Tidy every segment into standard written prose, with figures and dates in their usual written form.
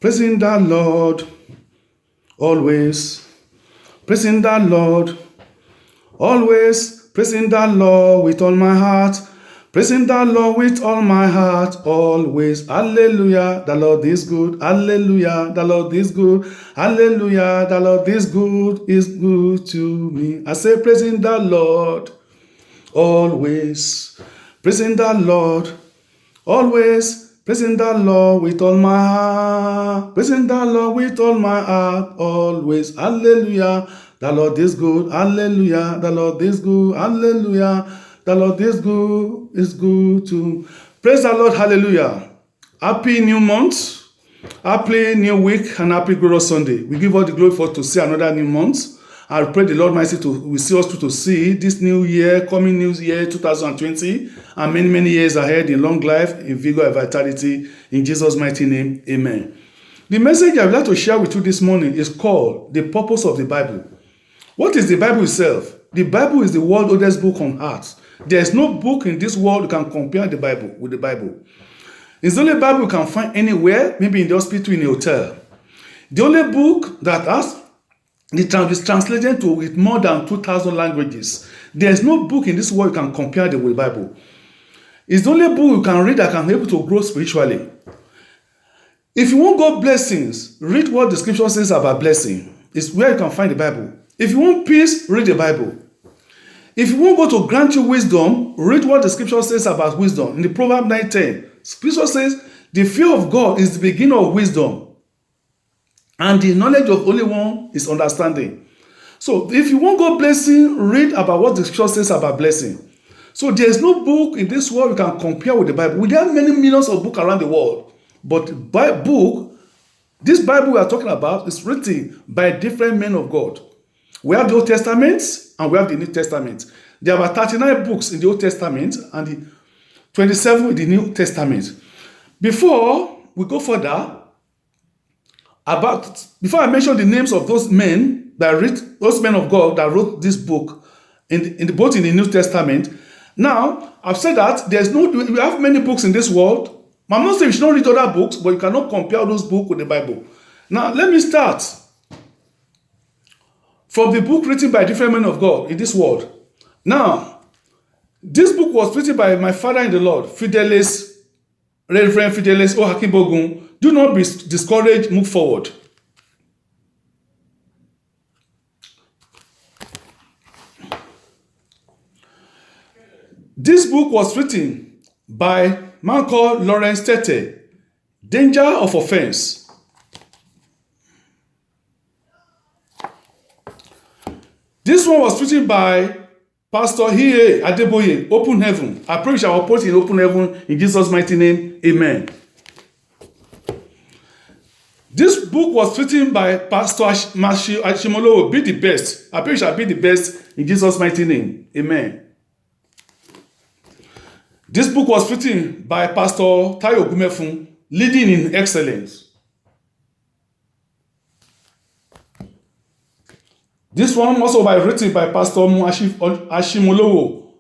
praising the Lord, always praising the Lord, always praising the Lord with all my heart, praising the Lord with all my heart, always. Hallelujah, the Lord is good. Hallelujah, the Lord is good. Hallelujah, the Lord is good to me. I say praising the Lord, always praising the Lord, always praising the Lord with all my heart, praising the Lord with all my heart, always. Hallelujah, the Lord is good. Hallelujah, the Lord is good. Hallelujah, the Lord is good to. Praise the Lord. Hallelujah. Happy new month, happy new week, and happy glorious Sunday. We give all the glory for to see another new month. I pray the Lord Almighty will see us to see this new year, coming new year 2020, and many, many years ahead in long life, in vigor and vitality. In Jesus' mighty name, amen. The message I would like to share with you this morning is called The Purpose of the Bible. What is the Bible itself? The Bible is the world's oldest book on earth. There is no book in this world you can compare the Bible with the Bible. It's the only Bible you can find anywhere, maybe in the hospital, in a hotel. The only book that has is translated to with more than 2,000 languages. There is no book in this world you can compare with the Bible. It's the only book you can read that can help you to grow spiritually. If you want God blessings, read what the scripture says about blessing. It's where you can find the Bible. If you want peace, read the Bible. If you want God to grant you wisdom, read what the scripture says about wisdom. In the Proverbs 9:10, scripture says, the fear of God is the beginning of wisdom, and the knowledge of only one is understanding. So if you want God blessing, read about what the scripture says about blessing. So there's no book in this world you can compare with the Bible. We have many millions of books around the world, but by book, this Bible we are talking about is written by different men of God. We have the Old Testament and we have the New Testament. There are about 39 books in the Old Testament and the 27 in the New Testament. Before we go further, before I mention the names of those men those men of God that wrote this book, both in the New Testament. Now, I've said that we have many books in this world. I'm not saying you should not read other books, but you cannot compare those books with the Bible. Now, let me start from the book written by different men of God in this world. Now, this book was written by my father in the Lord, Reverend Fidelis O. Akinbogun. Do not be discouraged, move forward. This book was written by a man called Lawrence Tete, Danger of Offense. This one was written by Pastor Hiye Adeboye, Open Heaven. I pray we shall operate in open heaven in Jesus' mighty name. Amen. This book was written by Pastor Ashimolowo, Be the Best. I pray we shall be the best in Jesus' mighty name. Amen. This book was written by Pastor Tayo Gumefun, Leading in Excellence. This one also written by Pastor Ashimolowo,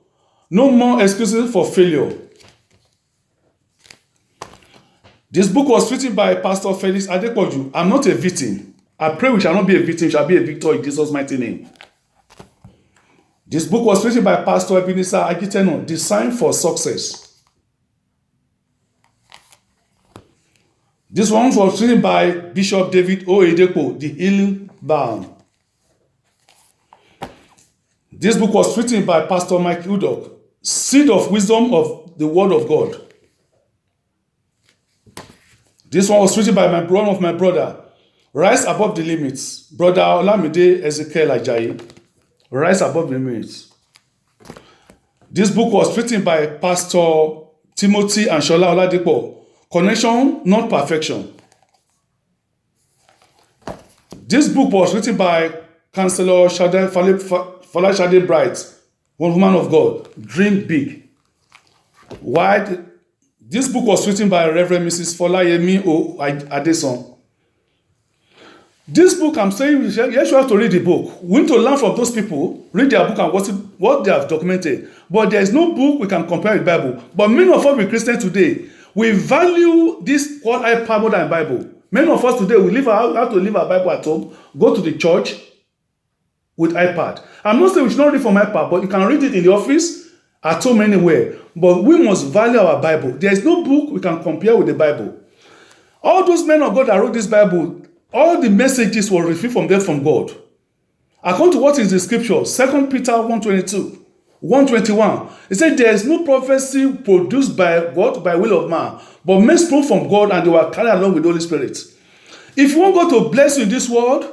No More Excuses for Failure. This book was written by Pastor Felix Adepoju. I'm not a victim. I pray we shall not be a victim, we shall be a victor in Jesus' mighty name. This book was written by Pastor Ebenezer Agiteno, Design for Success. This one was written by Bishop David Oyedepo, The Healing Balm. This book was written by Pastor Mike Udok, Seed of Wisdom of the Word of God. This one was written by one of my brother, Rise Above the Limits, Brother Olamide Ezekiel Ajayi, Rise Above the Limits. This book was written by Pastor Timothy and Shola Oladipo, Connection, Not Perfection. This book was written by Counselor Folashade Bright, one woman of God, Dream Big. Why? This book was written by Reverend Mrs. Folayemi O. Adeson. This book, I'm saying, yes, you have to read the book. We need to learn from those people, read their book and what they have documented. But there is no book we can compare with the Bible. But many of us, we Christians today, we value this what I more than the Bible. Many of us today, we have to leave our Bible at home, go to the church with iPad. I'm not saying we should not read from iPad, but you can read it in the office, at home, anywhere. But we must value our Bible. There is no book we can compare with the Bible. All those men of God that wrote this Bible, all the messages were received from them from God. According to what is the scripture, 2 Peter 1:22, 1:21, it said there is no prophecy produced by God, by will of man, but men spoke from God and they were carried along with the Holy Spirit. If you want God to bless you in this world,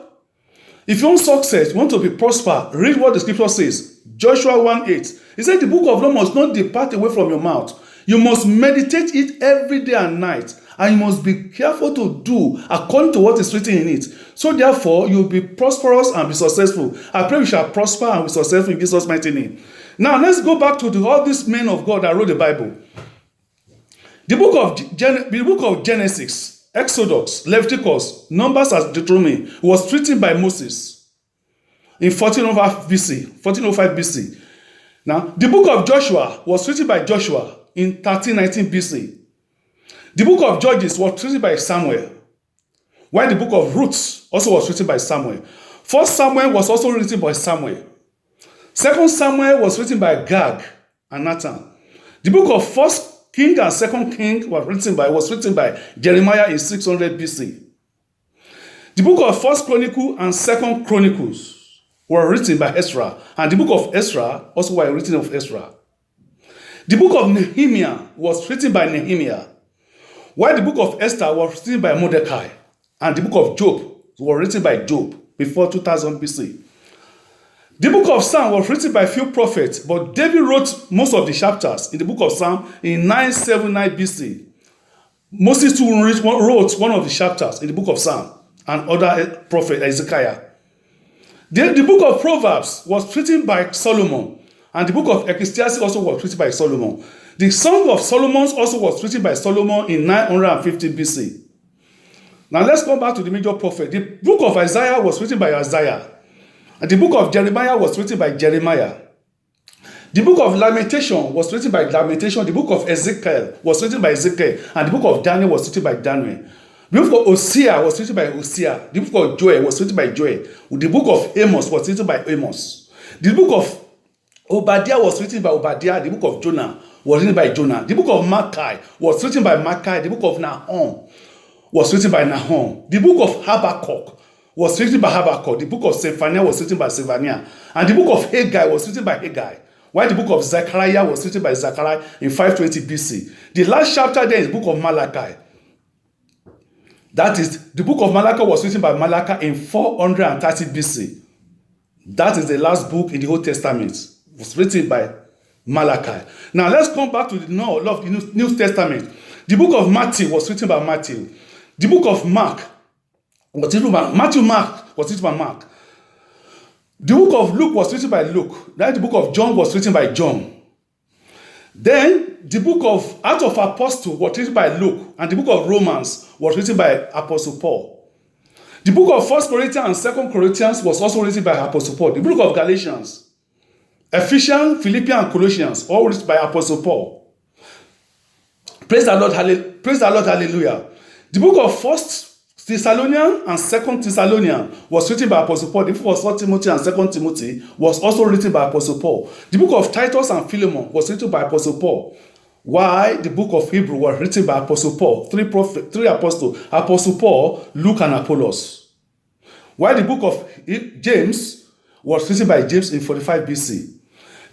if you want success, you want to be prosper, read what the scripture says. Joshua 1:8. He said the book of law must not depart away from your mouth. You must meditate it every day and night, and you must be careful to do according to what is written in it. So therefore, you will be prosperous and be successful. I pray we shall prosper and be successful in Jesus' mighty name. Now, let's go back to all these men of God that wrote the Bible. The book of Genesis, Exodus, Leviticus, Numbers, and Deuteronomy was written by Moses in 1405 BC. Now, the book of Joshua was written by Joshua in 1319 BC. The book of Judges was written by Samuel, while the book of Ruth also was written by Samuel. 1 Samuel was also written by Samuel. 2 Samuel was written by Gag and Nathan. The book of 1 King and 2 King was written by Jeremiah in 600 BC. The book of 1 Chronicle and 2 Chronicles were written by Ezra, and the book of Ezra also were written of Ezra. The book of Nehemiah was written by Nehemiah, while the book of Esther was written by Mordecai, and the book of Job was written by Job before 2000 BC. The book of Psalm was written by few prophets, but David wrote most of the chapters in the book of Psalm in 979 BC. Moses too wrote one of the chapters in the book of Psalm, and other prophet Ezekiel. The book of Proverbs was written by Solomon, and the book of Ecclesiastes also was written by Solomon. The Song of Solomon also was written by Solomon in 950 BC. Now let's come back to the major prophet. The book of Isaiah was written by Isaiah, and the book of Jeremiah was written by Jeremiah. The book of Lamentation was written by Lamentation. The book of Ezekiel was written by Ezekiel, and the book of Daniel was written by Daniel. The book of Hosea was written by Hosea. The book of Joel was written by Joel. The book of Amos was written by Amos. The book of Obadiah was written by Obadiah. The book of Jonah was written by Jonah. The book of Malachi was written by Malachi. The book of Nahum was written by Nahum. The book of Habakkuk was written by Habakkuk. The book of Zephaniah was written by Zephaniah. And the book of Haggai was written by Haggai, while the book of Zechariah was written by Zechariah in 520 BC. The last chapter there is the book of Malachi. That is, the book of Malachi was written by Malachi in 430 BC. That is the last book in the Old Testament. It was written by Malachi. Now let's come back to the New Testament. The book of Matthew was written by Matthew. The book of Mark was written by Mark was written by Mark. The book of Luke was written by Luke. Then the book of John was written by John. Then the book of Acts of Apostles was written by Luke, and the book of Romans was written by Apostle Paul. The book of 1 Corinthians and 2 Corinthians was also written by Apostle Paul. The book of Galatians, Ephesians, Philippians, and Colossians, all written by Apostle Paul. Praise the Lord, hallelujah. The book of 1 Thessalonians and 2 Thessalonians was written by Apostle Paul. The book of 1 Timothy and 2 Timothy was also written by Apostle Paul. The book of Titus and Philemon was written by Apostle Paul. While the book of Hebrew was written by Apostle Paul, three apostles, Apostle Paul, Luke, and Apollos. While the book of James was written by James in 45 BC.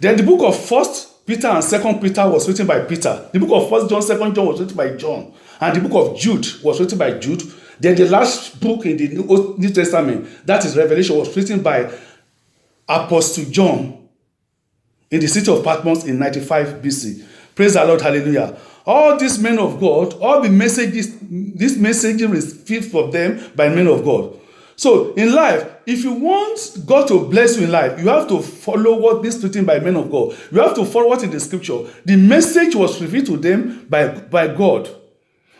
Then the book of 1 Peter and 2 Peter was written by Peter. The book of 1 John, 2 John was written by John. And the book of Jude was written by Jude. Then the last book in the New Testament, that is Revelation, was written by Apostle John in the city of Patmos in 95 BC. Praise the Lord, hallelujah. All these men of God, all the messages, this message is received from them by men of God. So in life, if you want God to bless you in life, you have to follow what is written by men of God. You have to follow what is in the scripture. The message was revealed to them by God,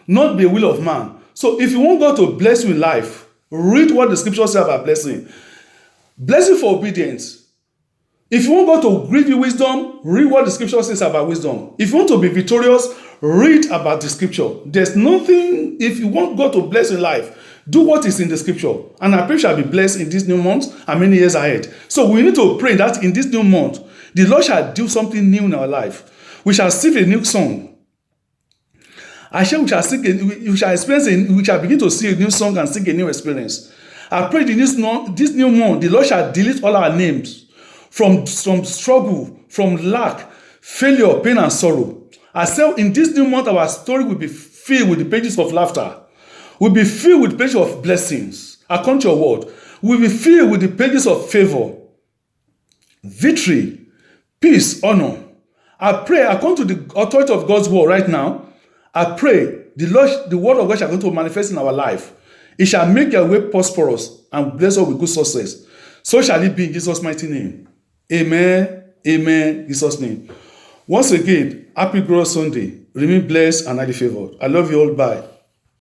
not the will of man. So if you want God to bless you in life, read what the scripture says about blessing. Blessing for obedience. If you want God to give you wisdom, read what the scripture says about wisdom. If you want to be victorious, Read about the scripture. There's nothing, if you want God to bless your life, do what is in the scripture. And I pray shall be blessed in this new month and many years ahead. So we need to pray that in this new month, the Lord shall do something new in our life. We shall sing a new song. I shall we shall sing, we shall experience, we shall begin to sing a new song and sing a new experience. I pray in this new month, the Lord shall delete all our names from struggle, from lack, failure, pain, and sorrow. I say in this new month, our story will be filled with the pages of laughter. We'll be filled with pages of blessings. According to your word, we'll be filled with the pages of favor, victory, peace, honor. I pray, according to the authority of God's word right now, I pray the word of God shall go to manifest in our life. It shall make your way prosperous and bless us with good success. So shall it be in Jesus' mighty name. Amen. Amen. In Jesus' name. Once again, happy glorious Sunday. Remain blessed and highly favored. I love you all. Bye.